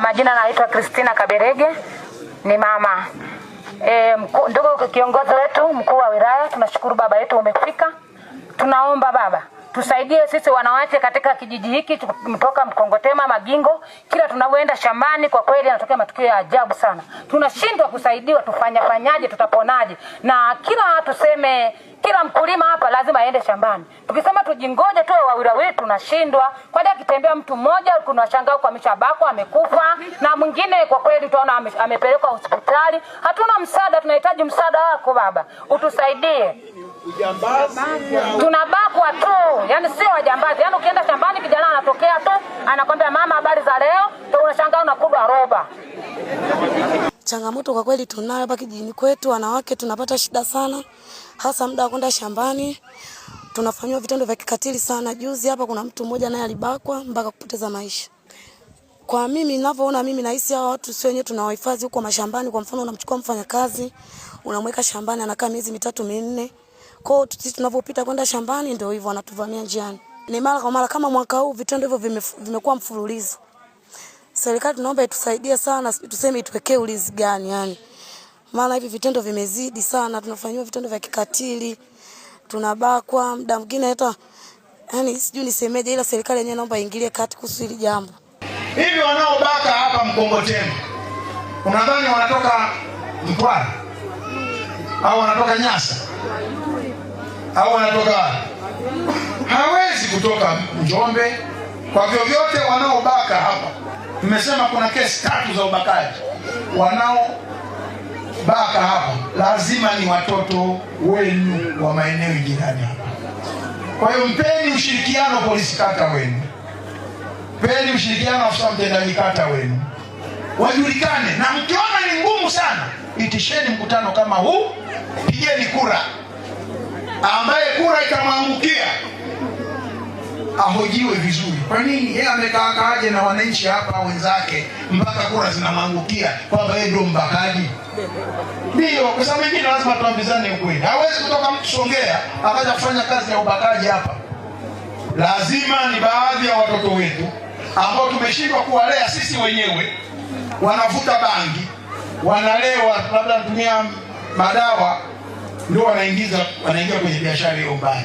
majina naitwa Christina Kaberege, ni mama. Ndugu kiongozi wetu, mkuu wa wilaya, tunashukuru baba yetu umefika. Tunaomba baba tusaidie sisi wanawake katika kijiji hiki mtoka Mkongotema Magingo. Kila tunapoenda shambani kwa kweli yanatokea matukio ya ajabu sana. Tunashindwa kusaidiwa, fanyaje, tutaponaje? Na kila mkulima hapa lazima aende shambani. Tukisema tujingoje tu wawira wetu tunashindwa. Kwa nini akitembea mtu mmoja kuna shangaa kwa mishabako amekufa na mwingine kwa kweli tunaona amepelekwa hospitali. Hatuna msaada, tunahitaji msaada wako baba. Utusaidie. Tunabakwa tu, yani sio wajambazi. Yani ukienda shambani kijana anatokea tu anakwambia mama habari za leo, tu unashangaa unakubwa roba. Changamoto kwa kweli tunayo hapa kijijini kwetu, wanawake tunapata shida sana, hasa muda wa kwenda shambani. Tunafanywa vitendo vya kikatili sana. Juzi hapa kuna mtu mmoja naye alibakwa mpaka kupoteza maisha. Kwa mimi ninavyoona, mimi nahisi hao watu sio wenyewe tunawahifadhi huko mashambani. Kwa mfano unamchukua mfanyakazi, unamweka shambani anakaa miezi 3-4. Kwa sisi tunapopita kwenda shambani ndio hivyo wanatuvamia njiani. Ni mara kwa mara, kama mwaka huu vitendo hivyo vimekuwa mfululizo. Serikali tunaomba itusaidie sana, tuseme ituwekee ulinzi gani yani. Maana hivi vitendo vimezidi sana, tunafanywa vitendo vya kikatili. Tunabakwa, muda mwingine hata yani sijui nisemeje, ila serikali yenyewe naomba iingilie kati kuhusu hili jambo. Hivi wanaobaka hapa Mkongotema, unadhani wanatoka Mtwara? Au wanatoka Nyasa? Au wanatoka? Hawezi kutoka Njombe. Kwa vyovyote wanaobaka hapa, tumesema kuna kesi 3 za ubakaji. Wanaobaka hapa lazima ni watoto wenu wa maeneo jirani hapa. Kwa hiyo mpeni ushirikiano polisi kata wenu. Mpeni ushirikiano afisa mtendaji kata wenu. Wajulikane, na mkiona ni ngumu sana, itisheni mkutano kama huu, pigeni kura. Ambaye kura itamwangukia ahojiwe vizuri. Kwa nini yeye amekaaje na wananchi hapa wenzake mpaka kura zinamwangukia kwamba yeye ndio mbakaji? Ndio, kwa sababu wengine lazima tuambizane ukweli. Hawezi kutoka mtu Songea akaja kufanya kazi ya ubakaji hapa. Lazima ni baadhi ya watoto wetu ambao tumeshindwa kuwalea sisi wenyewe, wanavuta bangi, wanalewa, labda wanatumia madawa, ndio wanaingia kwenye biashara hiyo mbaya.